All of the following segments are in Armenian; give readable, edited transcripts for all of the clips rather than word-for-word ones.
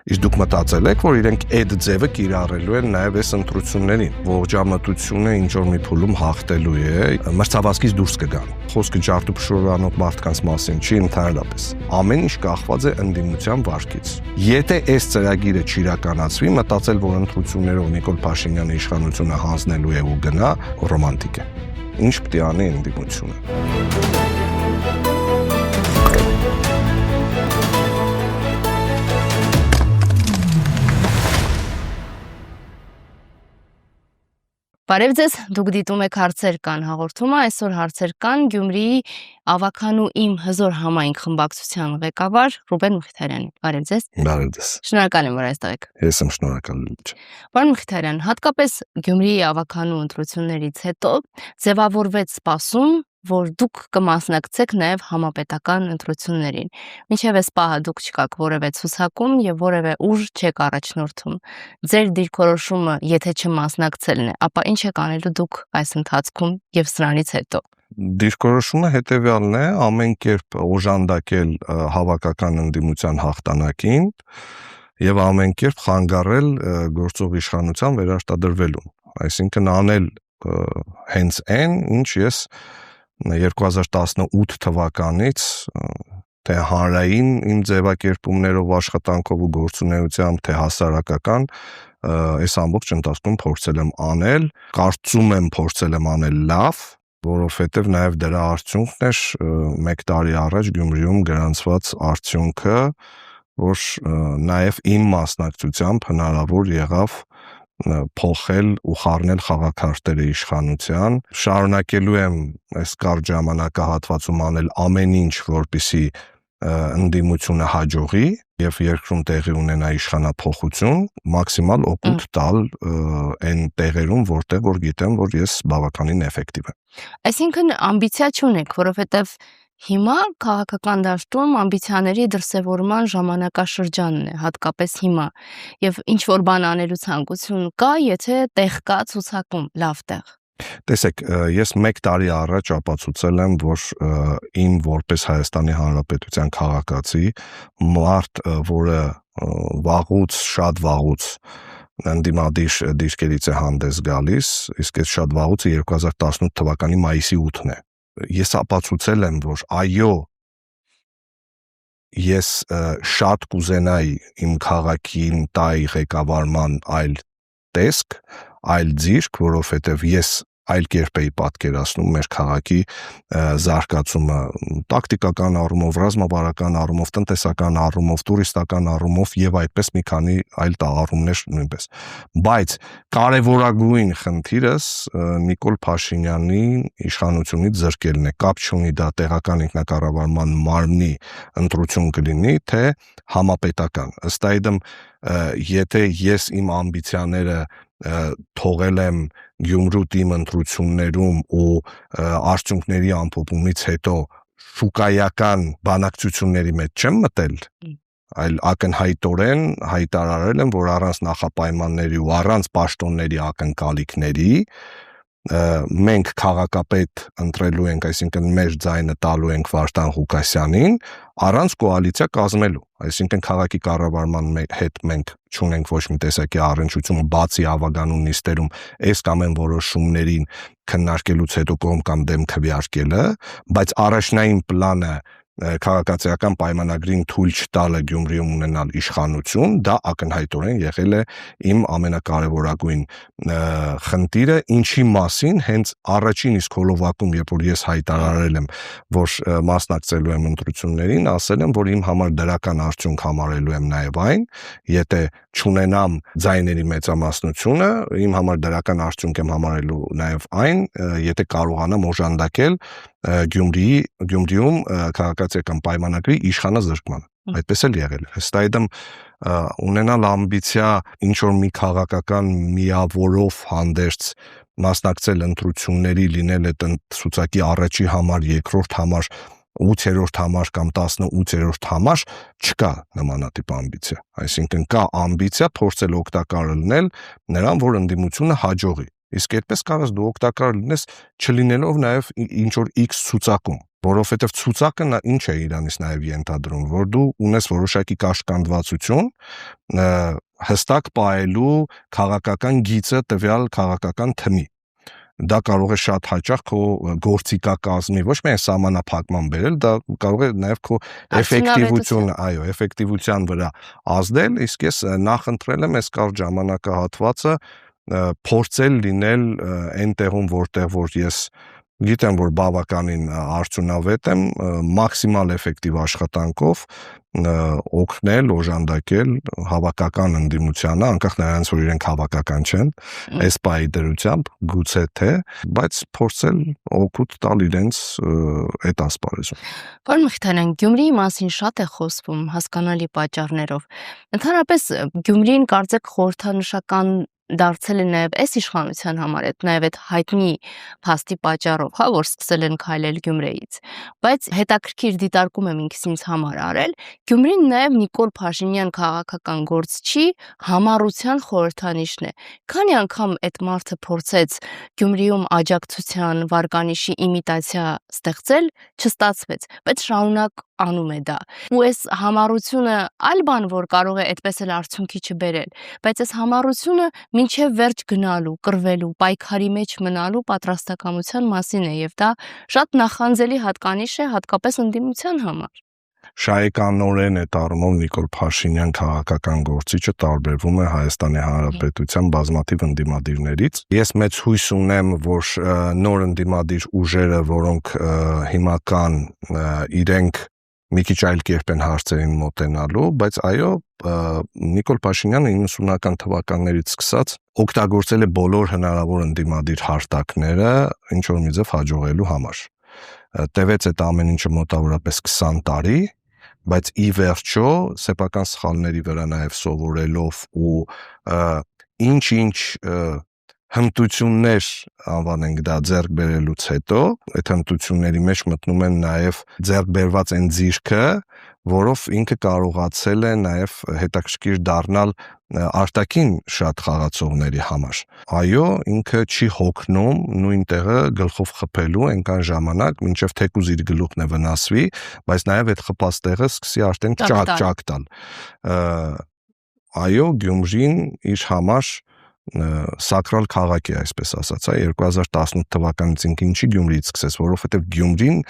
Իսկ դուք մտածել եք, որ իրենք այդ ձևը կիրառելու են նաև այս ընտրություններին, ողջամտությունը ինչ որ մի փուլում հաղթելու է, մրցավազքից դուրս կգան։ Խոսքը ջարդուփշուրանող մարդկանց մասին չի ընդհանրապես։ Ամեն ինչ կախված է ընդդիմության վարքից։ Եթե այս ծրագիրը չիրականացվի, մտածել, որ ընտրություններով Նիկոլ Փաշինյանի իշխանությունը հանձնելու է ու գնա, ռոմանտիկ է։ Ինչ պետք է անի ընդդիմությունը։ Բարև ձեզ, դուք դիտում եք հարցեր կան հաղորդումը, այսօր հարցեր կան Գյումրիի ավականու իմ հզոր համայնք խմբակցության ղեկավար Ռուբեն Մխիթարյանի։ Բարև ձեզ։ Բարև ձեզ։ Շնորհակալ եմ, որ այստեղ եք։ Ես եմ շնորհակալ լիճ։ Պարոն Մխիթարյան, հատկապես Գյումրիի ավականու ընտրություններից հետո ձևավորվեց սպասում, որ դուք կմասնակցեք նաև համապետական ընտրություններին։ Մինչև այս պահը դուք չկաք որևէ ցուցակում եւ որևէ ուժ չեք առաջնորդում։ Ձեր դիրքորոշումը, եթե չմասնակցելն է, ապա ինչ եք անելու դուք այս ընթացքում եւ սրանից հետո։ Դիրքորոշումը հետեւյալն է, ամեն կերպ օժանդակել հավաքական ընդդիմության հաղթանակին եւ ամեն կերպ խանգարել գործող իշխանության վերարտադրվելուն։ Այսինքն անել հենց այն, ինչ ես 2018 թվականից թե հանրային իմ ձևակերպումներով աշխատանքով ու գործունեությամբ, թե հասարակական այս ամբողջ ընթացքում փորձել եմ անել, կարծում եմ փորձել եմ անել լավ, որովհետև նաև դրա արդյունքն էր 1 տարի առաջ Գյումրիում գրանցված արդյունքը, որ նաև իմ մասնակցությամբ հնարավոր եղավ փոխել ու խառնել խաղաքարտերը իշխանության, շարունակելու եմ այս կարճ ժամանակահատվածում անել ամեն ինչ, որպեսզի ընդդիմությունը հաջողի եւ երկրում տեղի ունենա իշխանափոխություն, մաքսիմալ օգուտ տալ այն տեղերում, որտեղ որ գիտեմ, որ ես բավականին էֆեկտիվ եմ։ Այսինքն ամբիցիա չունեք, որովհետեւ հիմա քաղաքական դաշտում ամբիցիաների դրսևորման ժամանակաշրջանն է, հատկապես հիմա, եւ ինչ որ բան անելու ցանկություն կա, եթե տեղ կա ցուցակում, լավ տեղ։ Տեսեք, ես 1 տարի առաջ ապացուցել եմ, որ իմ որպես Հայաստանի Հանրապետության քաղաքացի, մարդ, որը շատ վաղուց ընդդիմադիր դիրքերից է հանդես գալիս, իսկ այդ շատ վաղուց 2018 թվականի մայիսի 8-ն է։ Ես ապացուցել եմ, որ այո, ես շատ կուզենայի իմ քաղաքին տայի ղեկավարման այլ տեսք, այլ ձիրք, որովհետև ես այլ կերպ էի պատկերացնում մեր քաղաքի զարգացումը տակտիկական առումով, ռազմավարական առումով, տնտեսական առումով, տուրիստական առումով եւ այդպես մի քանի այլ առումներ նույնպես։ Բայց կարևորագույն խնդիրս Նիկոլ Փաշինյանի իշխանությունից զրկելն է, կապ չունի դա տեղական ինքնակառավարման մարմնի ընտրություն կլինի, թե համապետական։ Ըստ այդմ, եթե ես իմ ամբիցիաները թողել եմ Գյումրու թիմ ընտրություններում ու արդյունքների ամփոփումից հետո շուկայական բանակցությունների մեջ չեմ մտել, այլ ակնհայտորեն հայտարարել եմ, որ առանց նախապայմանների ու առանց պաշտոնների ակնկալիքների մենք քաղաքապետ ընտրելու ենք, այսինքն մեր ձայնը տալու ենք Վարդան Ղուկասյանին, առանց կոալիցիա կազմելու, այսինքն քաղաքի կառավարման հետ մենք չունենք ոչ մի տեսակի առնչություն, բացի ավագանու նիստերում այս կամ այն որոշումներին քննարկելուց հետո կողմ կամ դեմ քվեարկելը, բայց առաջնային պլանը քաղաքացիական պայմանագրին թույլ չտալը Գյումրիում ունենալ իշխանություն, դա ակնհայտորեն եղել է իմ ամենակարևորագույն խնդիրը, ինչի մասին հենց առաջին իսկ հոլովակում, երբ որ ես հայտարարել եմ, որ մասնակցելու եմ ընտրություններին, ասել եմ, որ իմ համար դրական արդյունք համարելու եմ նաև այն, եթե չունենամ ձայների մեծամասնությունը, իմ համար դրական արդյունք եմ համարելու նաև այն, եթե կարողանամ օժանդակել Գյումրիում քաղաքացիական պայմանագրի իշխանազրկմանը։ Այդպես էլ եղել է։ Ըստ այդմ ունենալ ամբիցիա ինչ որ մի քաղաքական միավորով հանդերձ մասնակցել ընտրությունների, լինել այդ ցուցակի առաջի համար, երկրորդ համար, 8-րդ համար կամ 18-րդ համար չկա նմանատիպ ամբիցիա։ Այսինքն կա ամբիցիա փորձել օգտակար լինել նրան, որ ընդդիմությունը հաջողի։ Իսկ այդպես կարող ես դու օգտակար լինես չլինելով նաև ինչ որ X ցուցակում։ որովհետև ցուցակը ինչ է իրանից նաև ենթադրում, որ դու ունես որոշակի կաշկանդվածություն հստակ պահելու քաղաքական գիծը տվյալ քաղաքական թմի։ Դա կարող է շատ հաճախ քո գործիքակազմի ոչ միայն սահմանափակման բերել, դա կարող է նաև քո էֆեկտիվության վրա ազդել, իսկ ես նախընտրել եմ այս կարճ ժամանակահատվածը փորձել լինել այն տեղում, որտեղ ես գիտեմ, որ բավականին արդյունավետ եմ, մաքսիմալ էֆեկտիվ աշխատանքով օգնել, օժանդակել հավաքական ընդդիմությանը, անկախ նրանից, որ իրենք հավաքական չեն, այս պահի դրությամբ, գուցե թե, բայց փորձել օգուտ տալ իրենց այդ ասպարեզում։ Պարոն Մխիթարյան, Գյումրիի մասին շատ է խոսվում հասկանալի պատճառներով։ Ընդհանրապես Գյումրին կարծեք խորհրդանշական դարձել է նաև այս իշխանության համար, նաև այդ հայտնի փաստի պատճառով, որ սկսել են քայլել Գյումրիից։ Բայց հետաքրքիր դիտարկում եմ ինքս ինձ համար արել, Գյումրին նաև Նիկոլ Փաշինյան քաղաքական գործչի համառության խորհրդանիշն է։ Քանի անգամ այդ մարդը փորձեց Գյումրիում աջակցության վարկանիշի իմիտացիա ստեղծել, չստացվեց, բայց շարունակ անում է դա։ Ու այս համառությունը այլ բան, որ կարող է այդպես էլ արդյունքի չբերել, բայց այս համառությունը մինչև վերջ գնալու, կռվելու, պայքարի մեջ մնալու պատրաստակամության մասին է, եւ դա շատ նախանձելի հատկանիշ է հատկապես ընդդիմության համար։ Շահեկանորեն այդ առումով Նիկոլ Փաշինյան քաղաքական գործիչը տարբերվում է Հայաստանի Հանրապետության բազմաթիվ ընդդիմադիրներից։ Ես մեծ հույս ունեմ, որ նոր ընդդիմադիր ուժերը, որոնք հիմական իրենք մի քիչ այլ կերպ են հարցերին մոտենալու, բայց այո, Նիկոլ Փաշինյանը 90-ական թվականներից սկսած օգտագործել է բոլոր հնարավոր ընդդիմադիր հարթակները ինչ որ մի ձև հաջողելու համար։ Տևեց այդ ամեն ինչը մոտավորապես 20 տարի, բայց ի վերջո սեփական սխալների վրա նաև սովորելով ու ինչ-ինչ հմտություններ անվանենք դա ձեռք բերելուց հետո, այդ հմտությունների մեջ մտնում են նաև ձեռք բերված այն ձիրքը, որով ինքը կարողացել է նաև հետաքրքիր դառնալ արտաքին շատ խաղացողների համար։ Այո, ինքը չի հոգնում նույն տեղը գլխով խփելու այնքան ժամանակ, մինչև թեկուզ իր գլուխն է վնասվի, բայց նաև այդ խփած տեղը սկսի արդեն ճակ տալ։ Այո, Գյումրին իր համար սակրալ քաղաք է, այսպես ասած, 2018 թվականից ինքը ինչի Գյումրիից սկսեց, որովհետև Գյումրին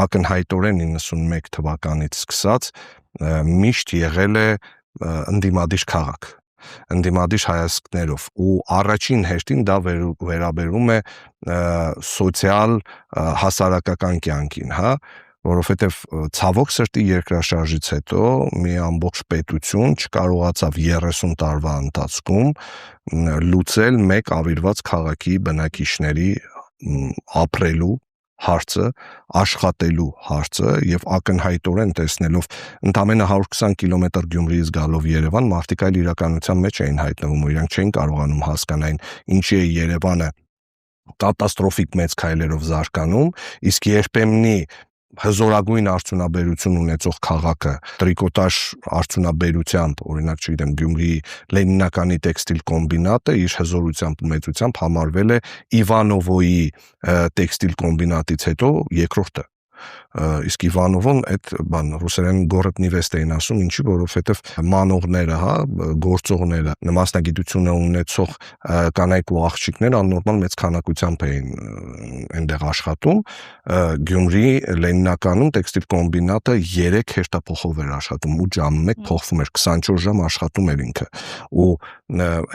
ակնհայտորեն 91 թվականից սկսած միշտ եղել է ընդդիմադիր քաղաք, ընդդիմադիր հայացքներով ու առաջին հերթին դա վերաբերում է սոցիալ հասարակական կյանքին, որովհետև ցավոք սրտի երկրաշարժից հետո մի ամբողջ պետություն չկարողացավ 30 տարվա ընթացքում լուծել մեկ ավիրված քաղաքի բնակիչների ապրելու հարցը, աշխատելու հարցը եւ ակնհայտորեն տեսնելով ընդամենը 120 կիլոմետր Գյումրիից գալով Երևան, մարդիկ այլ իրականության մեջ էին հայտնվում ու իրենք չէին կարողանում հասկանալ ինչի է Երևանը կատաստրոֆիկ մեծ քայլերով զարգանում, իսկ երբեմնի հզորագույն արդյունաբերություն ունեցող քաղաքը տրիկոտաժ արդյունաբերությամբ, օրինակ չգիտեմ, Գյումրիի Լենինականի տեքստիլ կոմբինատը իր հզորությամբ ու մեծությամբ համարվել է Իվանովոյի տեքստիլ կոմբինատից հետո երկրորդը։ Իսկ Իվանովոն այդ ռուսերեն город невеста էին ասում, ինչի, որովհետև մանողները, գործողները, մասնագիտությունը ունեցող կանայք ու աղջիկներ աննորմալ մեծ քանակությամբ էին այնտեղ աշխատում։ Գյումրի Լենինականում տեքստիլ կոմբինատը 3 հերթափոխով էր աշխատում, 8 ժամը մեկ փոխվում էր, 24 ժամ աշխատում էր ինքը։ Ու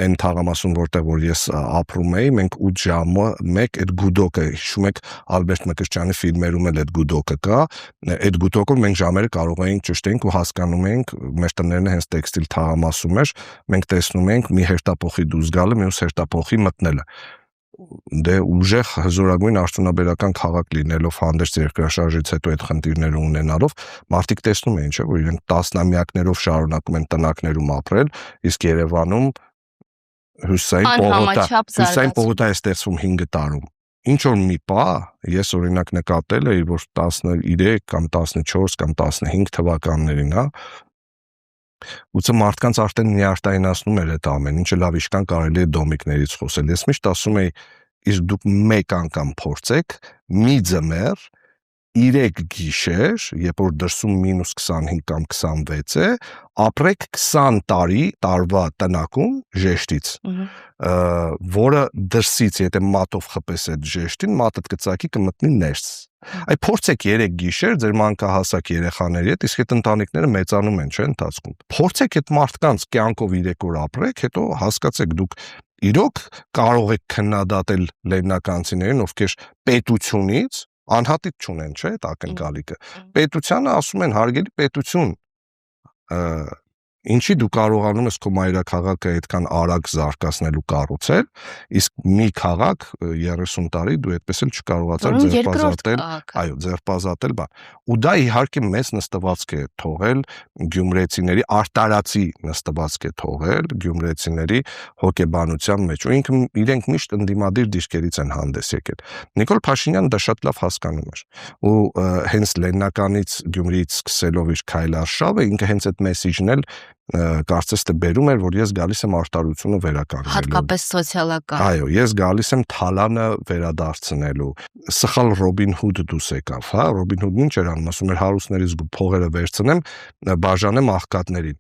այն թաղամասում, որտեղ որ ես ապրում էի, մենք 8 ժամը մեկ այդ գուդոկը, հիշում եք Ալբերտ Մկրտչյանի ֆիլմերում էլ այդ գուդոկը կա, այդ գուտոկով մենք ժամերը կարող էինք ճշտենք ու հասկանում էինք, մեր տներն հենց տեքստիլ թաղամասում էր, մենք տեսնում էինք մի հերթափոխի դուրս գալը, մյուս հերթափոխի մտնելը։ Դե ուժեղ հզորագույն արդյունաբերական քաղաք լինելով հանդերձ երկրաշարժից հետո այդ խնդիրները ունենալով, մարդիկ տեսնում էին, չէ՞, որ իրենք տասնամյակներով շարունակում են տնակներում ապրել, իսկ Երևանում հյուսային պողոտա է ստեղծվում 5 տարում։ Ինչ որ մի պահ, ես օրինակ նկատել էի, որ 13 կամ 14 կամ 15 թվականներին, ուծը մարդկանց արդեն նյարդայնացնում էր այդ ամեն ինչը, լավ իշքան կարելի է դոմիկներից խոսել։ Ես միշտ ասում էի, իսկ դուք մեկ անգամ փորձեք մի ձմեռ 3 գիշեր, երբ որ դրսում -25 կամ 26 է, ապրեք 20 տարվա տնակում ժեշտից, որը դրսից, եթե մատով խփես այդ ժեշտին, մատդ կծակի կմտնի ներս։ Այ փորձեք 3 գիշեր ձեր մանկահասակ երեխաների հետ, իսկ այդ ընտանիքները մեծանում են, չէ՞, ընթացքում։ Փորձեք այդ մարդկանց կյանքով 3 օր ապրեք, հետո հասկացեք դուք իրոք կարող եք քննադատել լեննականցիներին, ովքեր պետությունից անհատիտ չունեն, չէ՞, այդ ակնկալիքը։ Պետությանը ասում են հարգելի պետություն, ինչի դու կարողանում ես քո մայրաքաղաքը այդքան արագ զարգացնելու կառուցել, իսկ մի քաղաք 30 տարի դու այդպես էլ չկարողացար ձերբազատել, բան։ Ու դա իհարկե մեծ նստվածք է թողել գյումրեցիների, արտարացի նստվածք է թողել գյումրեցիների հոգեբանության մեջ, ու իրենք միշտ ընդդիմադիր դիրքերից են հանդես եկել։ Նիկոլ Փաշինյանը դա շատ լավ հասկանում էր, ու հենց լեննականից Գյումրիից սկսելով իր քայլարշավը ինքը հենց այդ մեսիջն էլ կարծես թե բերում էր, որ ես գալիս եմ արտարությունը վերականգնելու։ Հատկապես սոցիալական։ Այո, ես գալիս եմ թալանը վերադարձնելու։ Սխալ Ռոբին Հուդ դուս եկավ, հա, Ռոբին Հուդն ինչ էր անում, ասում էր հարուստներից փողերը վերցնեմ, բաժանեմ աղքատներին։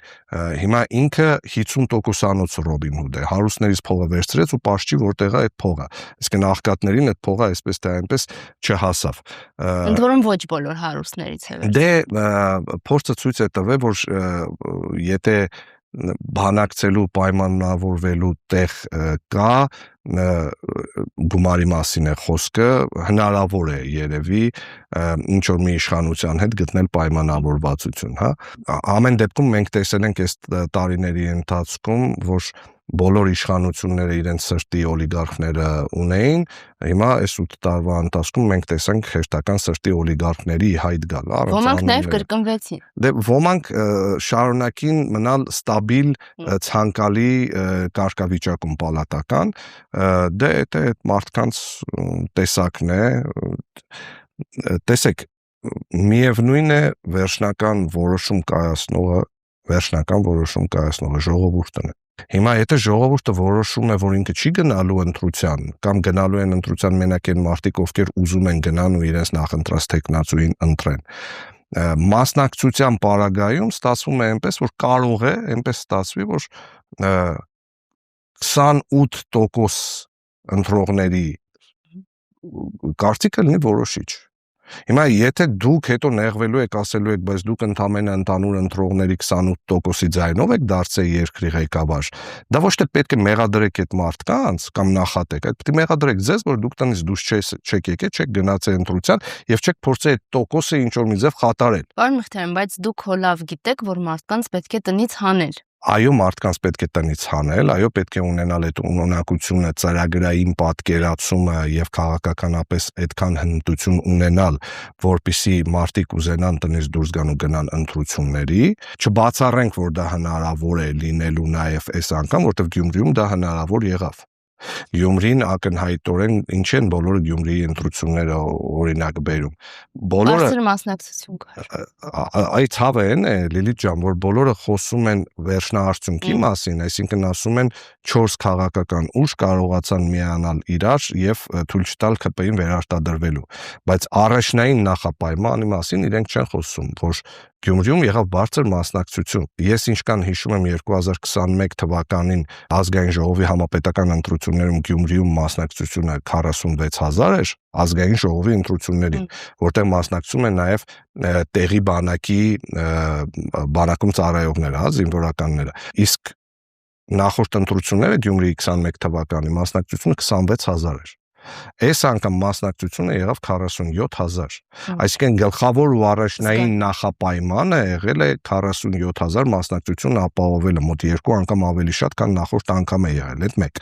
Հիմա ինքը 50%-անոց Ռոբին Հուդ է, հարուստներից փողը վերցրեց ու պաշտի որտեղ է այդ փողը։ Իսկ այն աղքատներին այդ փողը այսպես թե այնպես չհասավ։ Ընդ որում ոչ բոլոր հարուստներից է վերցրել։ Դե փորձը ցույց է տվել, որ եթե բանակցելու, պայմանավորվելու տեղ կա, գումարի մասին է խոսքը, հնարավոր է երևի ինչ որ մի իշխանության հետ գտնել պայմանավորվածություն, հա։ Ամեն դեպքում մենք տեսել ենք այս տարիների ընթացքում, որ բոլոր իշխանությունները իրենց սրտի օլիգարխները ունեին, հիմա այս 8 տարվա ընթացքում մենք տեսանք հերթական սրտի օլիգարխների հայտ գալ։ Ոմանք նաև կրկնվեցին։ Դե ոմանք շարունակին մնալ ստաբիլ, ցանկալի կարգավիճակում պալատական, դե այդ մարդկանց տեսակն է, տեսեք, միևնույն է վերջնական որոշում կայացնողը ժողովուրդն է։ Հիմա եթե ժողովուրդը որոշում է, որ ինքը չի գնալու ընտրության, կամ գնալու են ընտրության մենակ այն մարդիկ, ովքեր ուզում են գնան ու իրենց նախընտրած թեկնածուին ընտրեն, մասնակցության պարագայում ստացվում է այնպես, որ կարող է այնպես ստացվի, որ 28% ընտրողների կարծիքը լինի որոշիչ։ Հիմա եթե դուք հետո նեղվելու եք, ասելու եք, բայց դուք ընդամենը ընդհանուր ընտրողների 28%-ի ձայնով եք դարձել երկրի ղեկավար, դա ոչ թե պետք է մեղադրեք այդ մարդկանց կամ նախատեք, այդ պետք է մեղադրեք ձեզ, որ դուք տնից դուրս չեք եկել, չեք գնացել ընտրության եւ չեք փորձել այդ տոկոսը ինչ որ մի ձև խաթարել։ Պարոն Մխիթարյան, բայց դուք հո լավ գիտեք, որ մարդկանց պետք է տնից հանել։ Այո, մարդկանց պետք է տնից հանել, այո, պետք է ունենալ այդ ունակությունը, ծրագրային պատկերացումը եւ քաղաքականապես այդքան հնտություն ունենալ, որպիսի մարդիկ ուզենան տնից դուրս գան ու գնան ընտրությունների, չբացառենք, որ դա հնարավոր է լինելու նաեւ այս անգամ, որտեղ Գյումրիում դա հնարավոր եղավ։ Գյումրին ակնհայտորեն ինչ են բոլորը Գյումրիի ընտրությունները օրինակ բերում։ Բոլորը բարձր մասնակցություն կար։ Այ ցավը է, Լիլիթ ջան, որ բոլորը խոսում են վերջնահարցունքի մասին, այսինքն ասում են 4 քաղաքական ուժ կարողացան միանալ իրար եւ թույլ չտալ ՔՊ-ին վերարտադրվելու, բայց առաջնային նախապայմանի մասին իրենք չեն խոսում, որ Գյումրիում եղավ բարձր մասնակցություն։ Ես ինչքան հիշում եմ 2021 թվականին ազգային ժողովի համապետական ընտրություններում Գյումրիում մասնակցությունը 46000 էր, ազգային ժողովի ընտրություններին, որտեղ մասնակցում են նաև տեղի բանակում ծառայողները, հա, զինվորականները։ Իսկ նախորդ ընտրությունները Գյումրիի 21 թվականի մասնակցությունը 26000 էր։ Այս անգամ մասնակցությունը եղավ 47000, այսինքն գլխավոր ու առաջնային նախապայմանը եղել է 47000 մասնակցություն ապահովելը, մոտ 2 անգամ ավելի շատ, քան նախորդ անգամ է եղել, այդ մեկ։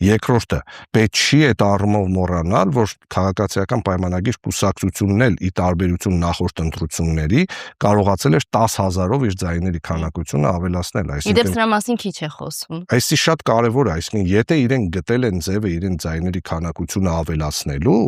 Երկրորդը, պետք չի այդ առումով մոռանալ, որ քաղաքացիական պայմանագիր կուսակցությունն էլ ի տարբերություն նախորդ ընտրությունների կարողացել էր 10000-ով իր ձայների քանակությունը ավելացնել, այսինքն դրա մասին քիչ է խոսվում։ Այսի շատ կարևոր է, այսինքն եթե իրենք գտել են ձևը իրենց ձայների քանակությունը մասնակցությունը ավելացնելու,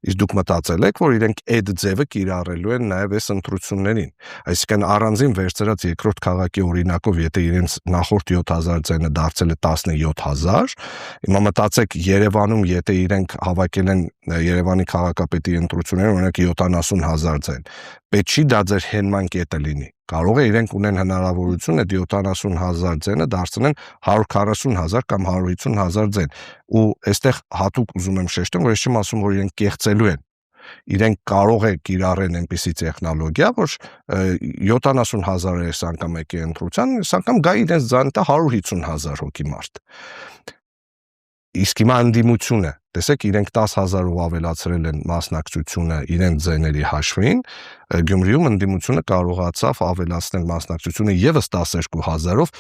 իսկ դուք մտածել եք, որ իրենք այդ ձևը կիրառելու են նաև այս ընտրություններին։ Այսինքն առանձին վերցրած երկրորդ քաղաքի օրինակով, եթե իրենց նախորդ 7000 ձենը դարձել է 17000, հիմա մտածեք Երևանում, եթե իրենք հավաքել են Երևանի քաղաքապետի ընտրությունները, օրինակ 70000 ձեն, պետք չի դա ձեր հենման կետը լինի։ Կարող է իրենք ունեն հնարավորություն այդ 70000 ձենը դարձնեն 140000 կամ 150000 ձեն։ Ու այստեղ հատուկ ուզում եմ շեշտեմ, որ ես չեմ ասում, որ իրենք կեղծելու են։ Իրենք կարող է կիրառեն այնպիսի տեխնոլոգիա, որ 70000 այս անգամ եկի ընտրության, այս անգամ գա իրենց ձայնը 150000 հոգի մարդ։ Իսկ հիմա ընդդիմությունը, տեսեք, իրենք 10000-ով ավելացրել են մասնակցությունը իրենց ձեների հաշվին, Գյումրիում ընդդիմությունը կարողացավ ավելացնել մասնակցությունը եւս 12000-ով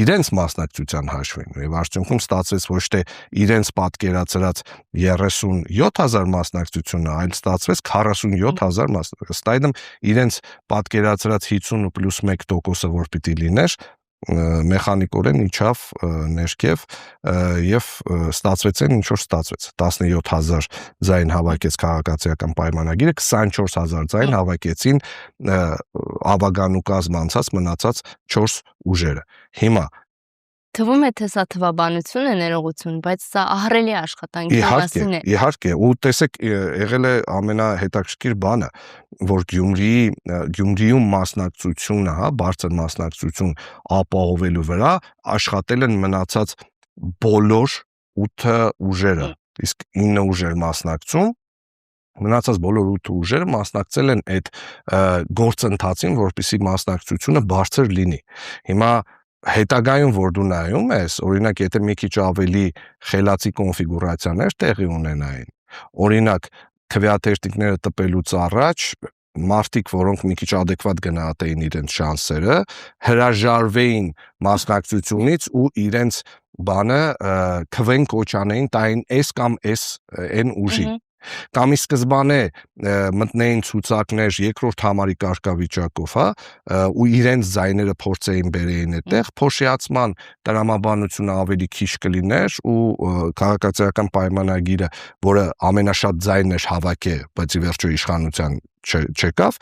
իրենց մասնակցության հաշվին, եւ արդյունքում ստացվեց ոչ թե իրենց պատկերացրած 37000 մասնակցությունը, այլ ստացվեց 47000 մասնակցություն։ Ըստ այդմ իրենց պատկերացրած 50 + 1% որ պիտի լիներ, մեխանիկորեն իջավ ներքև եւ ստացվեց ինչ որ ստացվեց 17000 ձայն հավաքեց քաղաքացիական պայմանագիրը, 24000 ձայն հավաքեցին ավագանու կազմ անցած մնացած 4 ուժերը։ Հիմա Թվում է, թե սա թվաբանություն է, ներողություն, բայց սա ահռելի աշխատանքի մասին է։ Իհարկե, ու տեսեք, եղել է ամենահետաքրքիր բանը, որ Գյումրիում մասնակցությունը, բարձր մասնակցություն ապահովելու վրա աշխատել են մնացած բոլոր 8 ուժերը, իսկ 9 ուժեր մասնակցում, մնացած բոլոր 8 ուժերը մասնակցել են այդ գործընթացին, որպեսզի մասնակցությունը բարձր լինի։ Հիմա հետագայում որ դու նայում ես, օրինակ, եթե մի քիչ ավելի խելացի կոնֆիգուրացիաներ տեղի ունենային, օրինակ, քվեաթերթիկները տպելուց առաջ մարդիկ, որոնք մի քիչ adekvat գնահատեին իրենց շանսերը, հրաժարվեին մասնակցությունից ու իրենց բանը քվեն կոչանեին տային S կամ S N ուժի։ Կամ ի սկզբանե մտնեին ցուցակներ երկրորդ համարի կարգավիճակով, ու իրենց ձայները փորձեին բերեին այդտեղ, փոշիացման տրամաբանությունը ավելի քիչ կլիներ ու քաղաքացիական պայմանագիրը, որը ամենաշատ ձայնն էր հավաքե, բայց ի վերջո իշխանության չեկավ,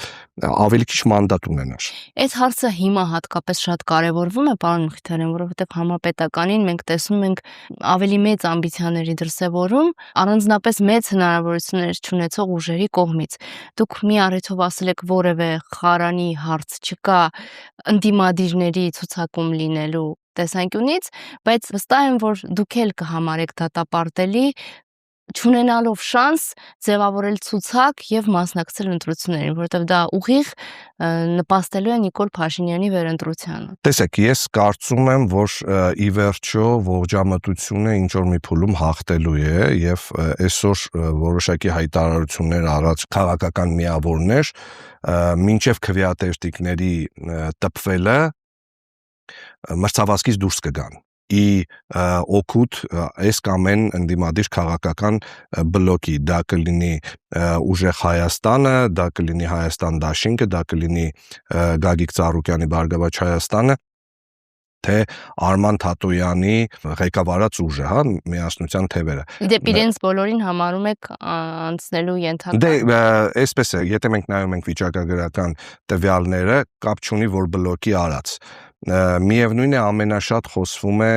ավելի քիչ մանդատ ունենար։ Այս հարցը հիմա հատկապես շատ կարևորվում է, պարոն Մխիթարյան, որովհետև համապետականին մենք տեսնում ենք ավելի մեծ ամբիցիաների դրսևորում, առանձնապես մեծ հնարավորություններ չունեցող ուժերի կողմից։ Դուք մի առիթով ասել եք, որևէ խարանի հարց չկա ընդդիմադիրների ցուցակում լինելու տեսանկյունից, բայց վստահ եմ, որ դուք էլ կհամարեք դատապարտելի չունենալով շանս ձևավորել ցուցակ եւ մասնակցել ընտրություններին, որովհետեւ դա ուղիղ նպաստելու է Նիկոլ Փաշինյանի վերընտրությանը։ Տեսեք, ես կարծում եմ, որ ի վերջո ողջամտությունը ինչ որ մի փուլում հաղթելու է եւ այսօր որոշակի հայտարարություններ առած քաղաքական միավորներ մինչեւ քվեատերտիկների տպվելը մրցավազքից դուրս կգան։ Օգուտ այս կամ այն ընդդիմադիր քաղաքական բլոկի, դա կլինի Ուժեղ Հայաստանը, դա կլինի Հայաստան դաշինքը, դա կլինի Գագիկ Ծառուկյանի Բարգավաճ Հայաստանը, թե Արման Թատոյանի ղեկավարած ուժը, միասնության թևերը։ Դեպ իրենց բոլորին համարում եք անցնելու ենթակա։ Դե, այսպես է, եթե մենք նայում ենք վիճակագրական տվյալները, կապ չունի, որ բլոկի արած։ Միևնույն է ամենաշատ խոսվում է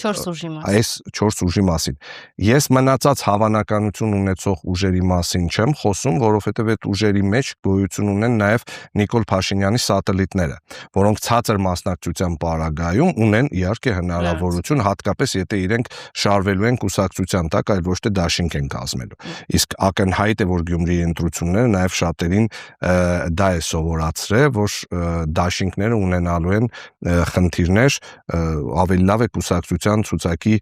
4 ուժի մասին։ Այս 4 ուժի մասին։ Ես մնացած հավանականություն ունեցող ուժերի մասին չեմ խոսում, որովհետև այդ ուժերի մեջ գոյություն ունեն նաև Նիկոլ Փաշինյանի սատելիտները, որոնք ցածր մասնակցության պարագայում ունեն իհարկե հնարավորություն, հատկապես եթե իրենք շարվելու են կուսակցության տակ, այլ ոչ թե դաշինք են կազմելու։ Իսկ ակնհայտ է, որ Գյումրիի ընտրությունները նաև շատերին դա է սովորացրել, որ դաշինքները ունենալու են խնդիրներ, ավելի լավ է կուսակցության ցուցակի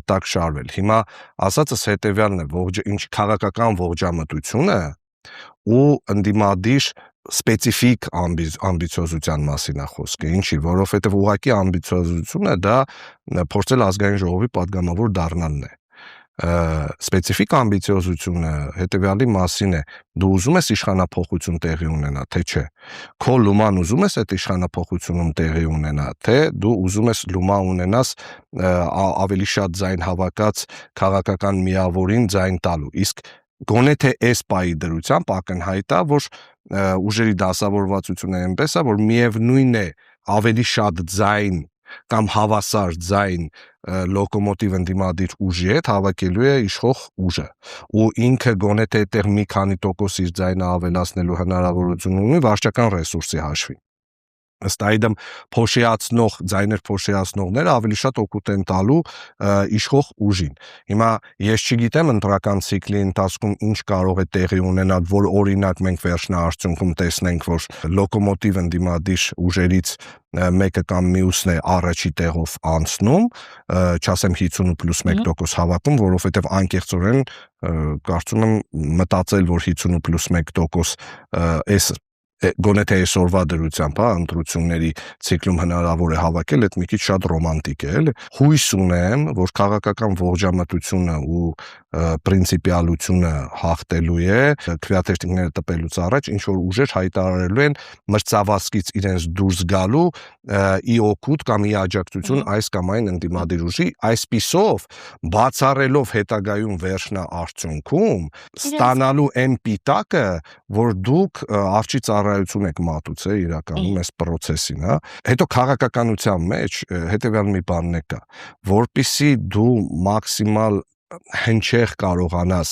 տակ շարվել։ Հիմա ասածս հետևյալն է, ինչ քաղաքական ողջամտությունը ու ընդդիմադիր սպეციფიկ ամբիցիոզության մասին է խոսքը, ինչի, որովհետև ուղղակի ամբիցիոզությունը դա փորձել ազգային ժողովի պատգամավոր դառնալն է։ Սպეციფիկ ամբիցիոզությունը հետեւյալի մասին է. դու ուզում ես իշխանափոխություն տեղի ունենա, թե չէ։ Քո լուման ուզում ես այդ իշխանափոխությունում տեղի ունենա, թե դու ուզում ես լումա ունենաս ավելի շատ ձայն հավաքած քաղաքական միավորին ձայն տալու։ Իսկ գոնե թե այս պայի դրությամբ ակնհայտ է, որ ուժերի դասավորվածությունը այնպես է, որ միևնույն է ավելի շատ ձայն կամ հավասար ձայն լոկոմոտիվ ընդդիմադիր ուժի հետ հավաքելու է իշխող ուժը, ու ինքը գոնե թե այդտեղ մի քանի տոկոս իր ձայնը ավելացնելու հնարավորություն ունի վարչական ռեսուրսի հաշվին։ Ըստ այդմ փոշիացնող ձայներ փոշիացնողները ավելի շատ օգուտ են տալու իշխող ուժին։ Հիմա ես չգիտեմ ընտրական ցիկլի ընթացքում ինչ կարող է տեղի ունենալ, որ օրինակ մենք վերջնաարդյունքում տեսնենք, որ լոկոմոտիվ ընդդիմադիր ուժերից մեկը կամ մյուսն է առաջի տեղով անցնում, չասեմ 50+1% հավաքում, որովհետև անկեղծորեն կարծում եմ մտածել, որ 50+1% այս գոնե թե այսօրվա դրությամբ, ընտրությունների ցիկլում հնարավոր է հավաքել, այդ մի քիչ շատ ռոմանտիկ է, էլի։ Հույս ունեմ, որ քաղաքական ողջամտությունը ու պրինցիպիալությունը հաղթելու է, քվեաթերթիկները տպելուց առաջ ինչ որ ուժեր հայտարարելու են մրցավազքից իրենց դուրս գալու ի օգուտ կամ ի աջակցություն այս կամ այն ընդդիմադիր ուժի, այսպիսով բացառելով հետագայում վերջնաարդյունքում ստանալու այն պիտակը, որ դուք արջի ծառայություն եք մատուցել իրականում այս process-ին, հա։ Հետո քաղաքականության մեջ հետեւյալ մի բան է կա, որպեսզի դու մաքսիմալ հնչեղ կարողանաս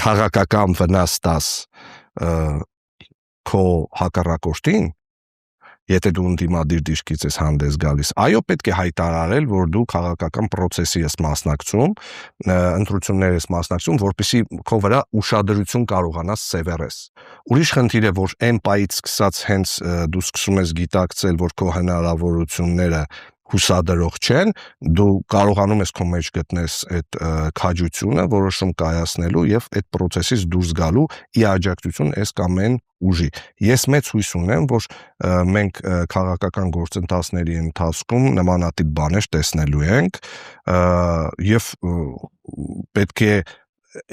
քաղաքական վնաս տաս քո հակառակորդին, եթե դու ընդդիմադիր դիրքից ես հանդես գալիս, այո, պետք է հայտարարել, որ դու քաղաքական process-ի ես մասնակցում, ընտրությունների ես մասնակցում, որպեսզի քո վրա ուշադրություն կարողանաս սևեռես։ Ուրիշ խնդիր է, որ այն պայից սկսած հենց դու սկսում ես գիտակցել, որ քո հնարավորությունները հուսադրող չեն, դու կարողանում ես քո մեջ գտնես այդ քաջությունը որոշում կայացնելու եւ այդ process-ից դուրս գալու ի աջակցություն այս կամ այն ուժի։ Ես մեծ հույս ունեմ, որ մենք քաղաքական գործընթացների ընթացքում նմանատիպ բաներ տեսնելու ենք եւ պետք է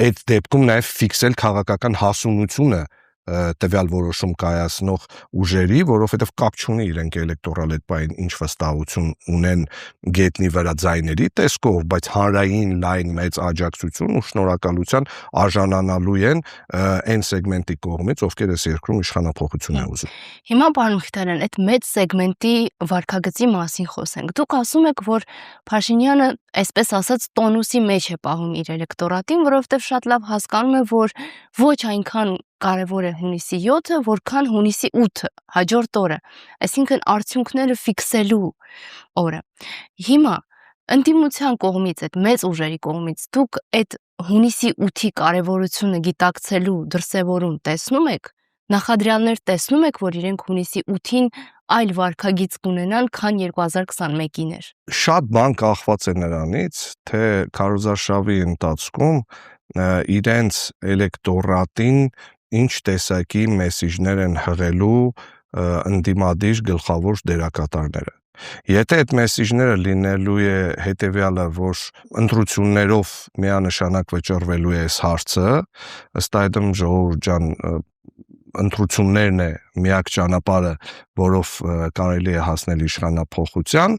այդ դեպքում նաեւ ֆիքսել քաղաքական հասունությունը տվյալ որոշում կայացնող ուժերի, որովհետև կապ չունի իրենք էլեկտորալ այդ բային ինչ վստահություն ունեն գետնի վրա ձայների տեսքով, բայց հանրային լայն մեծ աջակցություն ու շնորհակալության արժանանալու են այն սեգմենտի կողմից, ովքեր այս երկրում իշխանափոխություն են ուզում։ Հիմա պարոն Մխիթարյան, այդ մեծ սեգմենտի վարքագծի մասին խոսենք։ Դուք ասում եք, որ Փաշինյանը, այսպես ասած, տոնուսի մեջ է պահում իր էլեկտորատին, որովհետև շատ լավ հասկանում է, որ ոչ այնքան կարևոր է հունիսի 7-ը, որքան հունիսի 8-ը, հաջորդ օրը, այսինքն արդյունքները ֆիքսելու օրը։ Հիմա ընդդիմության կողմից, այդ մեծ ուժերի կողմից դուք այդ հունիսի 8-ի կարևորությունը գիտակցելու դրսևորում տեսնում եք, նախադրյալներ տեսնում եք, որ իրենք հունիսի 8-ին այլ վարքագիծ կունենան, քան 2021-ին էր։ Շատ բան կախված է նրանից, թե քարոզարշավի ընթացքում իրենց էլեկտորատին ինչ տեսակի մեսիջներ են հղելու ընդդիմադիր գլխավոր դերակատարները։ Եթե այդ մեսիջները լինելու է հետևյալը, որ ընտրություններով միանշանակ վճռվելու է այս հարցը, ըստ այդմ ժողովուրդ ջան, ընտրություններն է միակ ճանապարհը, որով կարելի է հասնել իշխանափոխության,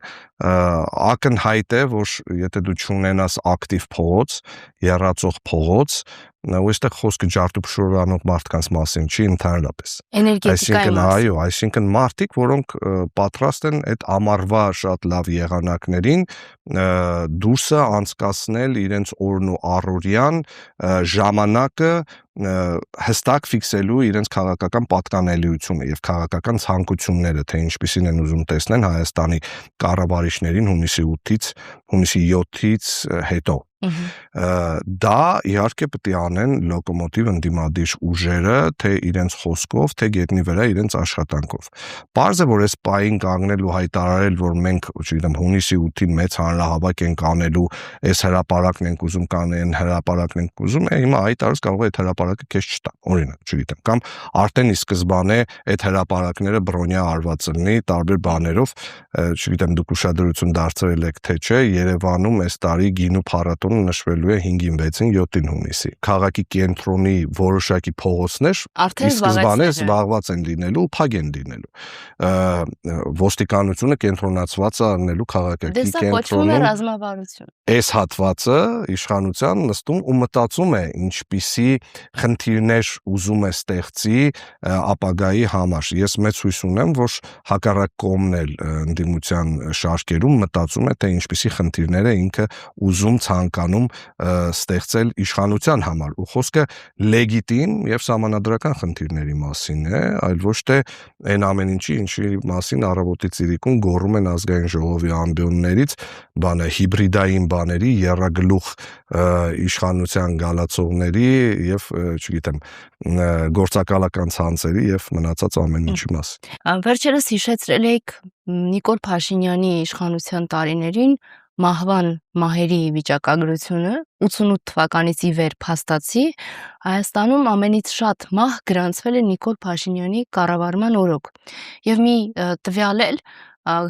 ակնհայտ է, որ եթե դու չունենաս ակտիվ փողոց, եռացող փողոց, ու այստեղ խոսքը ջարդուփշուրանող մարդկանց մասին չի ընդհանրապես։ Էներգետիկայի այո, այսինքն մարդիկ, որոնք պատրաստ են այդ ամառվա շատ լավ եղանակներին դուրսը անցկացնել իրենց օրն ու առօրյան ժամանակը հստակ ֆիքսելու իրենց քաղաքական պատկանելիությունը եւ քաղաքական ցանկությունները, թե ինչպիսին են ուզում տեսնեն Հայաստանի կառավարիչներին հունիսի 7-ից հետո։ Դա իհարկե պետք է անեն լոկոմոտիվ ընդդիմադիր ուժերը, թե իրենց խոսքով, թե գետնի վրա իրենց աշխատանքով։ Պարզ է, որ այս պահին կանգնել ու հայտարարել, որ մենք, չգիտեմ, հունիսի 8-ին մեծ հանրահավաք ենք անելու, այս հրապարակն ենք ուզում կանեն, հրապարակն ենք ուզում, հիմա հայտարարած կարող է այդ հրապարակը քեզ չտա, օրինակ, չգիտեմ, կամ արդեն ի սկզբանե այդ հրապարակները բրոնյա արված լինի տարբեր բաներով, չգիտեմ, դուք ուշադրություն դարձրել եք թե չէ, Երևանում այս տարի գինու փառատոն փառատոնը նշվելու է 5-ին, 6-ին, 7-ին հունիսի։ Քաղաքի կենտրոնի որոշակի փողոցներ Արդեն զբաղված են լինելու, փակ են լինելու։ Ոստիկանությունը կենտրոնացված է առնելու քաղաքակի կենտրոնում ռազմավարություն։ Այս հատվածը իշխանության նստում ու մտածում է ինչպիսի խնդիրներ ուզում է ստեղծի ապագայի համար։ Ես մեծ հույս ունեմ, որ հակառակ կողմն էլ ընդդիմության շարքերում մտածում է, թե ինչպիսի խնդիրներ է ինքը ուզում ցանկանում ստեղծել իշխանության համար։ Ու խոսքը լեգիտիմ եւ սահմանադրական խնդիրների մասին է, այլ ոչ թե այն ամեն ինչի մասին առավոտից իրիկուն գոռում են ազգային ժողովի ամբիոններից, հիբրիդային բաների, եռագլուխ իշխանության գալացողների եւ, չգիտեմ, գործակալական ցանցերի եւ մնացած ամեն ինչի մասին։ Վերջերս հիշեցրել եք Նիկոլ Փաշինյանի իշխանության տարիներին մահվան մահերի վիճակագրությունը 88 թվականից ի վեր փաստացի Հայաստանում ամենից շատ մահ գրանցվել է Նիկոլ Փաշինյանի կառավարման օրոք եւ մի տվյալ էլ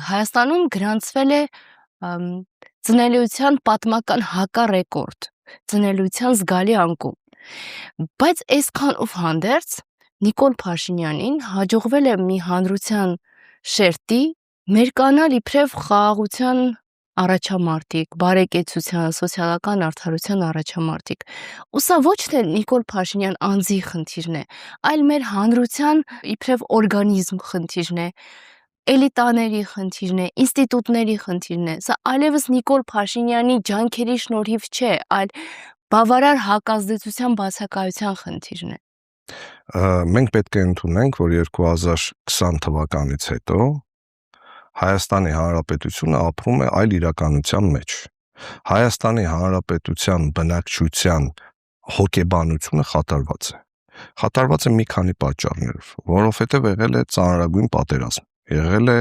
Հայաստանում գրանցվել է ծնելիության պատմական հակառեկորդ, ծնելիության զգալի անկում, բայց այսքանով հանդերձ Նիկոլ Փաշինյանին հաջողվել է մի հանրության շերտի մերկանալ իբրև խաղաղության առաջամարտիկ, բարեկեցության, սոցիալական արդարության առաջամարտիկ։ Ու սա ոչ թե Նիկոլ Փաշինյան անձի խնդիրն է, այլ մեր հանրության իբրև օրգանիզմ խնդիրն է, էլիտաների խնդիրն է, ինստիտուտների խնդիրն է։ Սա այլևս Նիկոլ Փաշինյանի ջանքերի շնորհիվ չէ, այլ բավարար հակազդեցության բացակայության խնդիրն է։ Մենք պետք է ընդունենք, որ 2020 թվականից հետո Հայաստանի Հանրապետությունը ապրում է այլ իրականության մեջ։ Հայաստանի Հանրապետության բնակչության հոգեբանությունը խաթարված է։ Խաթարված է մի քանի պատճառներով, որովհետև եղել է ծանրագույն պատերազմ, եղել է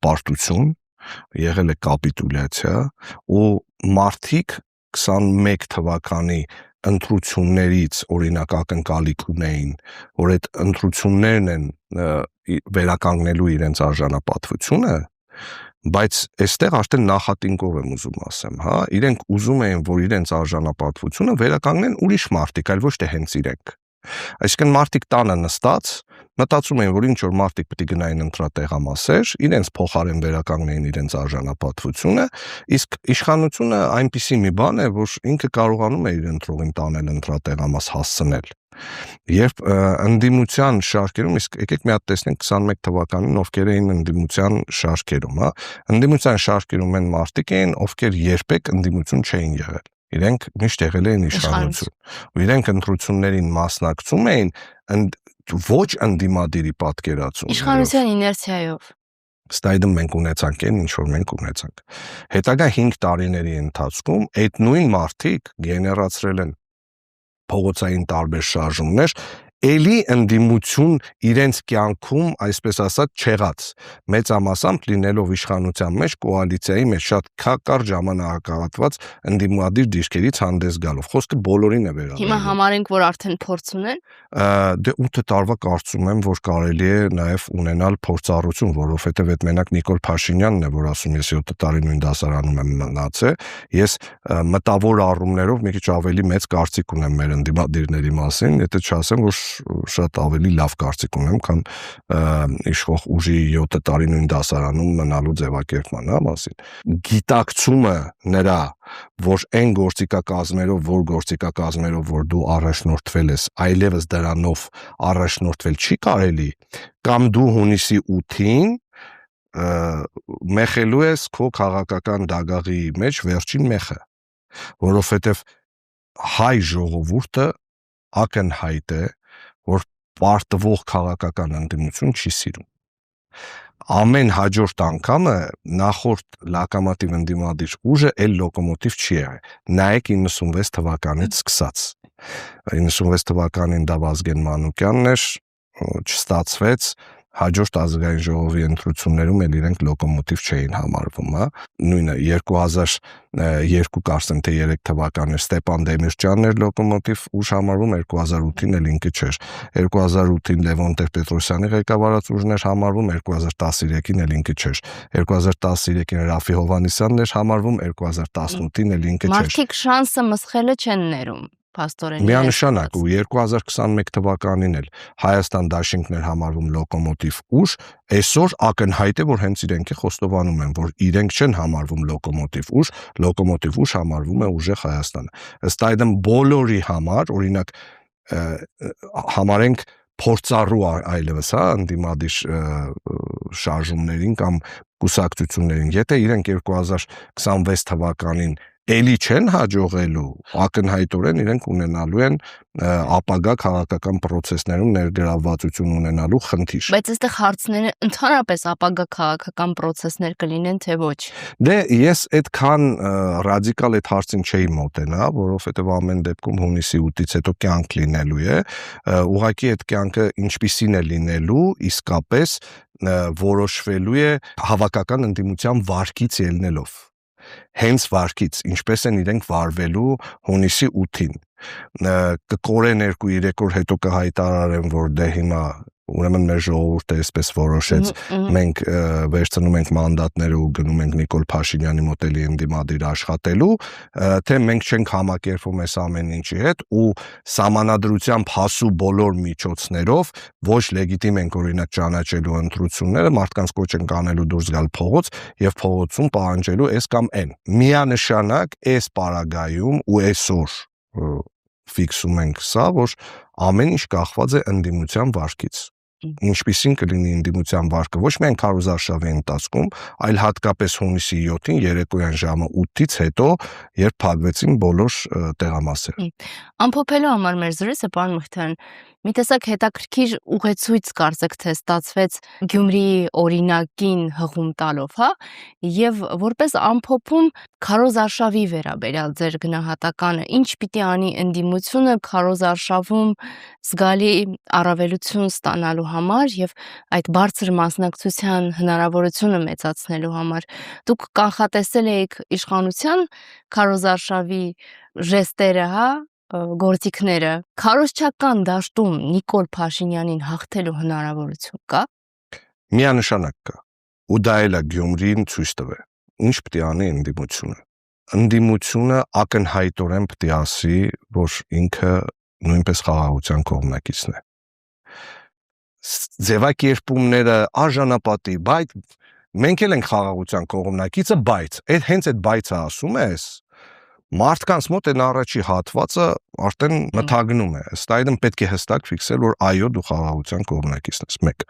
պարտություն, եղել է կապիտուլյացիա ու մարդիկ 21 թվականի ընտրություններից օրինակ ակնկալիք ունեին, որ այդ ընտրություններն են վերականգնելու իրենց արժանապատվությունը, բայց այստեղ արդեն նախատինքով եմ ուզում ասեմ, հա, իրենք ուզում էին, որ իրենց արժանապատվությունը վերականգնեն ուրիշ մարդիկ, այլ ոչ թե հենց իրենք։ Այսինքն մարդիկ տանը նստած մտածում էին, որ ինչ որ մարդիկ պետք է գնային ընտրատեղամասեր, իրենց փոխարեն վերականգնեին իրենց արժանապատվությունը, իսկ իշխանությունը այնպիսի մի բան է, որ ինքը կարողանում է իր ընտրողին տանել ընտրատեղամաս հասցնել։ Երբ ընդդիմության շարքերում, իսկ եկեք մի հատ տեսնենք 21 թվականին ովքեր էին ընդդիմության շարքերում, հա, ընդդիմության շարքերում են մարդիկ էին, ովքեր երբեք ընդդիմություն չէին եղել։ Իրենք միշտ եղել էին իշխանություն։ Ու իրենք ընտրություններին մասնակցում էին ոչ ընդդիմադիրի պատկերացում։ Իշխանության իներցիայով։ Ստայդում մենք ունեցանք այն, ինչ որ մենք ունեցանք։ Հետագա 5 տարիների ընթացքում այդ նույն մարդիկ գեներացրել են փողոցային տարբեր շարժումներ, էլի ընդդիմություն իրենց կյանքում, այսպես ասած, չեղած, մեծամասամբ լինելով իշխանության մեջ, կոալիցիայի մեջ շատ կարճ ժամանակահատված ընդդիմադիր դիրքերից հանդես գալով։ Խոսքը բոլորին է վերաբերում։ Հիմա համարենք, որ արդեն փորձ ունեն։ Դե 8 տարվա կարծում եմ, որ կարելի է նաև ունենալ փորձառություն, որովհետև այդ մենակ Նիկոլ Փաշինյանն է, որ ասում ես 7 տարի նույն դասարանում եմ մնացել, ես մտավոր առումներով մի քիչ ավելի մեծ կարծիք ունեմ մեր ընդդիմադիրների մասին, եթե չասեմ, որ շատ ավելի լավ կարծիք ունեմ, քան իշխող ուժի 7 տարի նույն դասարանում մնալու ձևակերպման մասին։ Գիտակցումը նրա, որ այն գործիքակազմերով, որ դու առաջնորդվել ես, այլևս դրանով առաջնորդվել չի կարելի, կամ դու հունիսի 8-ին մեխելու ես քո քաղաքական դագաղի մեջ վերջին մեխը, որովհետև հայ ժողովուրդը ակնհայտ է, որ պարտվող քաղաքական ընդդիմություն չի սիրում։ Ամեն հաջորդ անգամը նախորդ լոկոմոտիվ ընդդիմադիր ուժը էլ լոկոմոտիվ չի եղել։ Նայեք 96 թվականից սկսած։ 96 թվականին դա Վազգեն Մանուկյանն էր, չստացվեց, հաջորդ ազգային ժողովի ընտրություններում էլ իրենք լոկոմոտիվ չէին համարվում, հա։ Նույնը 2002 կարծեմ թե 3 թվականներ Ստեփան Դեմիրճյանն էր լոկոմոտիվ ուժ համարվում, 2008-ին էլ ինքը չէր։ 2008-ին Լևոն Տեր-Պետրոսյանի ղեկավարած ուժն էր համարվում, 2013-ին էլ ինքը չէր։ 2013-ին Ռաֆի Հովհաննիսյանն էր համարվում, 2018-ին էլ ինքը չէր։ Մարդիկ շանսը մսխելը չեն ներում։ Միանշանակ ու 2021 թվականին էլ Հայաստան դաշինքն էր համարվում լոկոմոտիվ ուժ, այսօր ակնհայտ է, որ հենց իրենք է խոստովանում են, որ իրենք չեն համարվում լոկոմոտիվ ուժ համարվում է ուժեղ Հայաստանը։ Ըստ այդմ բոլորի համար, օրինակ համարենք փորձառու այլևս, հա, ընդդիմադիր շարժումներին կամ կուսակցություններին, եթե իրենք 2026 թվականին էլի չեն հաջողելու, ակնհայտորեն իրենք ունենալու են ապագա քաղաքական պրոցեսներում ներգրավվածություն ունենալու խնդիր։ Բայց այստեղ հարցները ընդհանրապես ապագա քաղաքական պրոցեսներ կլինեն, թե ոչ։ Դե ես այդքան ռադիկալ այդ հարցին չէի մոտենա, որովհետև ամեն դեպքում հունիսի 8-ից հետո կյանք լինելու է, ուղղակի այդ կյանքը ինչպիսին է լինելու, իսկապես որոշվելու է հավաքական ընդդիմության վարկից ելնելով։ Հենց վարկից, ինչպես են իրենք վարվելու հունիսի 8-ին։ Կկորեն 2-3 օր հետո կհայտարարեն, որ դե հիմա ուրեմն մեր ժողովուրդը այսպես որոշեց, մենք վերցնում ենք մանդատները ու գնում ենք Նիկոլ Փաշինյանի մոտ էլի ընդդիմադիր աշխատելու, թե մենք չենք համակերպվում այս ամեն ինչի հետ ու սահմանադրությամբ հասու բոլոր միջոցներով ոչ լեգիտիմ ենք օրինակ ճանաչելու ընտրությունները, մարդկանց կոչ են կանելու դուրս գալ փողոց եւ փողոցում պահանջելու այս կամ այն։ Միանշանակ այս պարագայում ու այսօր ֆիքսում ենք սա, որ ամեն ինչ կախված է ընդդիմության վարկից։ Ինչպիսին կլինի ընդդիմության վարկը ոչ միայն քարոզարշավի ընթացքում, այլ հատկապես հունիսի 7-ին երեկոյան ժամը 8-ից հետո, երբ փակվեցին բոլոր տեղամասերը։ Ամփոփելու համար մեր զրույցը, պարոն Մխիթարյան, մի տեսակ հետաքրքիր ուղեցույց կարծեք թե ստացվեց Գյումրիի օրինակին հղում տալով, հա, եւ որպես ամփոփում քարոզարշավի վերաբերյալ ձեր գնահատականը, ինչ պիտի անի ընդդիմությունը քարոզարշավում զգալի առավելություն ստանալու համար եւ այդ բարձր մասնակցության հնարավորությունը մեծացնելու համար։ Դուք կանխատեսել եք իշխանության քարոզարշավի ժեստերը, հա, գործիքները, քարոզչական դաշտում Նիկոլ Փաշինյանին հաղթելու հնարավորություն կա։ Միանշանակ կա։ Ու դա էլ է Գյումրին ցույց տվել։ Ինչ պետք է անի ընդդիմությունը։ Ընդդիմությունը ակնհայտորեն պետք է ասի, որ ինքը նույնպես խաղաղության կողմնակիցն է։ Ձևակերպումները արժանապատի, բայց մենք էլ ենք խաղաղության կողմնակիցը, բայց հենց այդ բայցը ասում ես, մարդկանց մոտ այն առաջի հատվածը արդեն մթագնում է։ Ըստ այդմ պետք է հստակ ֆիքսել, որ այո, դու խաղաղության կողմնակիցն ես, 1։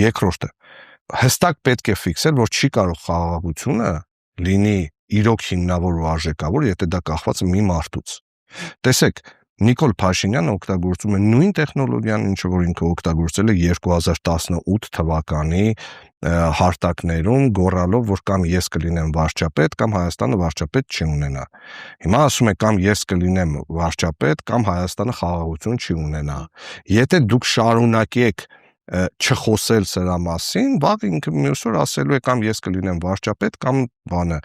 Երկրորդը, հստակ պետք է ֆիքսել, որ չի կարող խաղաղությունը լինի իրոք հիմնավոր ու արժեքավոր, եթե դա կախված է մի մարդուց։ Տեսեք, Նիկոլ Փաշինյանը օգտագործում է նույն տեխնոլոգիան, ինչը որ ինքը օգտագործել է 2018 թվականի հարտակներում, գոռալով, որ կամ ես կլինեմ վարչապետ, կամ Հայաստանը վարչապետ չի ունենա։ Հիմա ասում է կամ ես կլինեմ վարչապետ, կամ Հայաստանը խաղաղություն չի ունենա։ Եթե դուք շարունակեք չխոսել սրա մասին, վաղ ինքը մյուս օր ասելու է կամ ես կլինեմ վարչապետ, կամ բանը,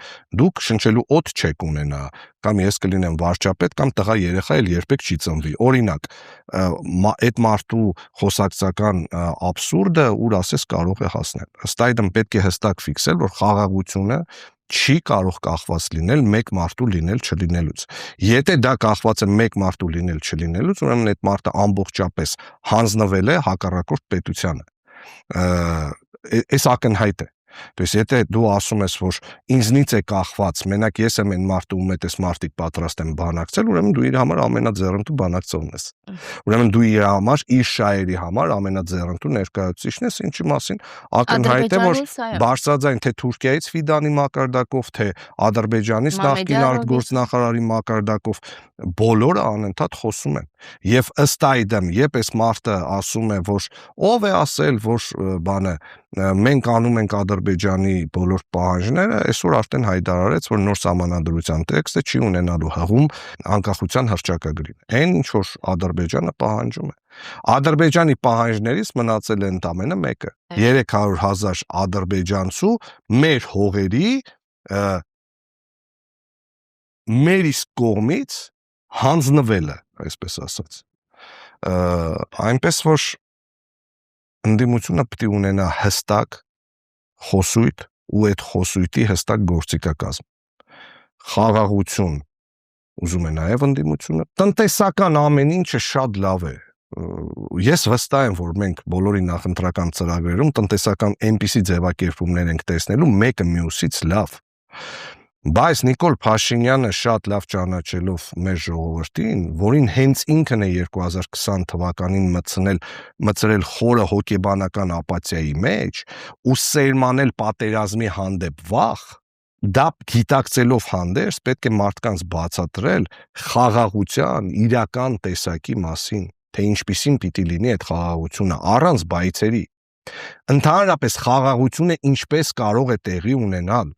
դուք շնչելու օդ չեք ունենա, կամ ես կլինեմ վարչապետ, կամ տղա երեխա էլ երբեք չի ծնվի։ Օրինակ, այդ մարդու խոսակցական աբսուրդը ուր ասես կարող է հասնել։ Ըստ այդմ պետք է հստակ ֆիքսել, որ խաղաղությունը չի կարող կախված լինել մեկ մարդու լինել չլինելուց։ Եթե դա կախված է մեկ մարդու լինել չլինելուց, ուրեմն այդ մարդը ամբողջապես հանձնվել է հակառակորդ պետությանը։ Այս ակնհայտ է։ То есть եթե դու ասում ես, որ ինձնից է կախված, մենակ ես եմ այն մարդը, ում հետ այս մարդիկ պատրաստ են բանակցել, ուրեմն դու իր համար ամենաձեռնտու բանակցողն ես։ Ուրեմն դու իր համար, իր շահերի համար ամենաձեռնտու ներկայացուցիչն ես, ինչի մասին ակնհայտ է, որ բարձրաձայն թե Թուրքիայից Ֆիդանի մակարդակով, թե Ադրբեջանից նախկին արտգործնախարարի մակարդակով բոլորը անընդհատ խոսում են։ Եվ ըստ այդմ, երբ այս մարդը ասում է, որ ով է ասել, որ բանը մենք անում ենք Ադրբեջանի բոլոր պահանջները, այսօր արդեն հայտարարեց, որ նոր սահմանադրության տեքստը չի ունենալու հղում անկախության հռչակագրին։ Այն ինչ որ Ադրբեջանը պահանջում է։ Ադրբեջանի պահանջներից մնացել է ընդամենը մեկը։ 300,000 ադրբեջանցու մեր հողերի մեր իսկ կողմից հանձնվելը, այսպես ասած։ Այնպես որ ընդդիմությունը պետք է ունենա հստակ խոսույթ ու այդ խոսույթի հստակ գործիքակազմ։ Խաղաղություն ուզում է նաև ընդդիմությունը։ Տնտեսական ամեն ինչը շատ լավ է։ Ես վստահ եմ, որ մենք բոլորի նախընտրական ծրագրերում տնտեսական այնպիսի ձևակերպումներ ենք տեսնելու մեկը մյուսից լավ։ Բայց Նիկոլ Փաշինյանը շատ լավ ճանաչելով մեր ժողովրդին, որին հենց ինքն է 2020 թվականին մտցրել խորը հոգեբանական ապաթիայի մեջ ու սերմանել պատերազմի հանդեպ վախ, դա գիտակցելով հանդերձ պետք է մարդկանց բացատրել խաղաղության իրական տեսակի մասին, թե ինչպիսին պիտի լինի այդ խաղաղությունը առանց բայցերի։ Ընդհանրապես խաղաղությունը ինչպես կարող է տեղի ունենալ,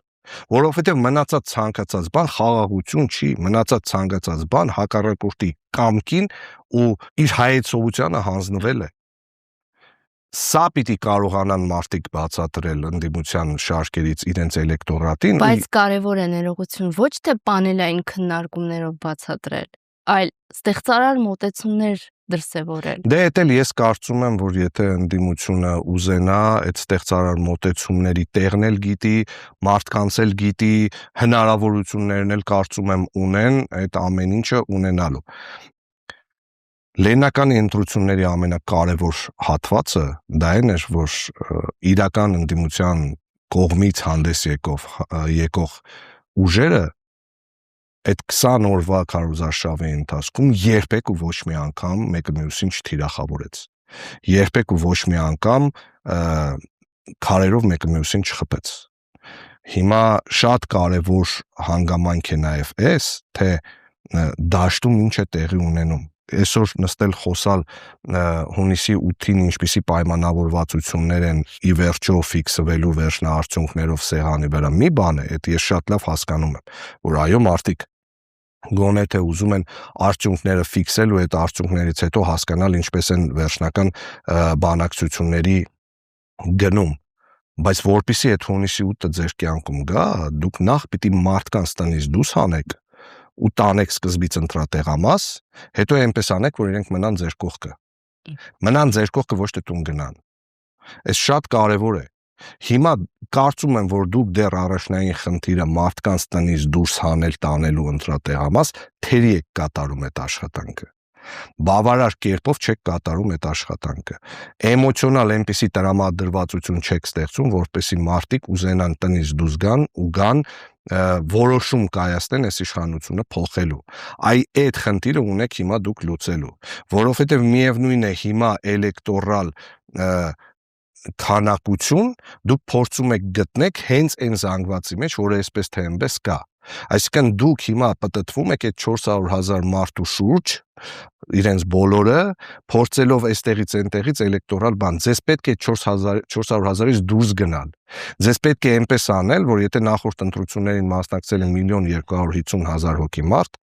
որովհետև մնացած ցանկացած բան խաղաղություն չի, մնացած ցանկացած բան հակառակորդի կամքին ու իր հայեցողությանը հանձնվել է։ Սա պիտի կարողանան մարդիկ բացատրել ընդդիմության շարքերից իրենց էլեկտորատին։ Բայց կարևոր է ներողություն ոչ թե պանելային քննարկումներով բացատրել, այլ ստեղծարար մոտեցումներ դրսևորել։ Դե էդ էլ ես կարծում եմ, որ եթե ընդդիմությունը ուզենա այդ ստեղծարար մոտեցումների տեղն էլ գիտի, մարդկանց էլ գիտի, հնարավորություններն էլ կարծում եմ ունեն այդ ամեն ինչը ունենալու։ Լեննականի ընտրությունների ամենակարևոր հատվածը դա էր, որ իրական ընդդիմության կողմից հանդես եկող ուժերը այդ 20 օրվա քարոզարշավի ընթացքում երբեք ու ոչ մի անգամ մեկը մյուսին չթիրախավորեց։ Երբեք ու ոչ մի անգամ քարերով մեկը մյուսին չխփեց։ Հիմա շատ կարևոր հանգամանք է նաև այս, թե դաշտում ինչ է տեղի ունենում։ Այսօր նստել խոսալ հունիսի 8-ին ինչպիսի պայմանավորվածություններ են ի վերջո ֆիքսվելու վերջնաարդյունքներով սեղանի վրա։ Մի բան է, այդ ես շատ լավ հասկանում եմ, որ այո մարդիկ գոնե թե ուզում են արդյունքները ֆիքսել ու այդ արդյունքներից հետո հասկանալ ինչպես են վերջնական բանակցությունների գնում, բայց որpիսի այդ հունիսի 8-ը ձեր կյանքում գա, դուք նախ պիտի մարդկանց տնից դուրս հանեք ու տանեք սկզբից ընտրատեղամաս, հետո այնպես անեք, որ իրենք մնան ձեր կողքը։ Մնան ձեր կողքը, ոչ թե տուն գնան։ Այս շատ կարևոր է։ Հիմա կարծում եմ, որ դուք դեռ առաջնային խնդիրը մարդկանց տնից դուրս հանել տանելու ընտրատեղամաս թերի եք կատարում այդ աշխատանքը։ Բավարար կերպով չեք կատարում այդ աշխատանքը։ Էմոցիոնալ այնպիսի տրամադրվածություն չեք ստեղծում, որպեսզի մարդիկ ուզենան տնից դուրս գան ու գան որոշում կայացնեն այս իշխանությունը փոխելու։ Այդ խնդիրը ունեք հիմա դուք լուծելու, որովհետև միևնույն է հիմա էլեկտորալ քանակություն դուք փորձում եք գտնեք հենց այն զանգվածի մեջ, որը այսպես թե այնպես կա։ Այսինքն դուք հիմա պատտվում եք այդ 400,000 մարդու շուրջ, իրենց բոլորը փորձելով այստեղից այնտեղից էլեկտորալ բան։ Ձեզ պետք է 400,000-ից դուրս գնալ։ Ձեզ պետք է այնպես անել, որ եթե նախորդ ընտրություններին մասնակցել են 1,250,000 հոգի մարդ,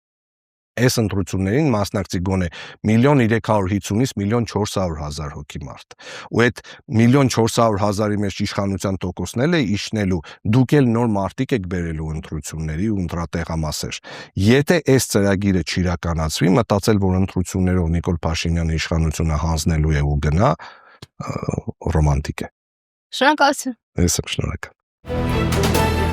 այս ընտրություններին մասնակցի գոնե 1,350,000-ից 1,400,000 հոգի մարդ։ Ու այդ 1,400,000-ի մեջ իշխանության տոկոսն է իշնելու, դուք էլ նոր մարդիկ եք բերելու ընտրությունների ու ընտրատեղամասեր։ Եթե այս ծրագիրը չիրականացվի, մտածել, որ ընտրություններով Նիկոլ Փաշինյանը իշխանությունը հանձնելու է ու գնա, ռոմանտիկ է։ Շնորհակալություն։ Ես եմ շնորհակալ։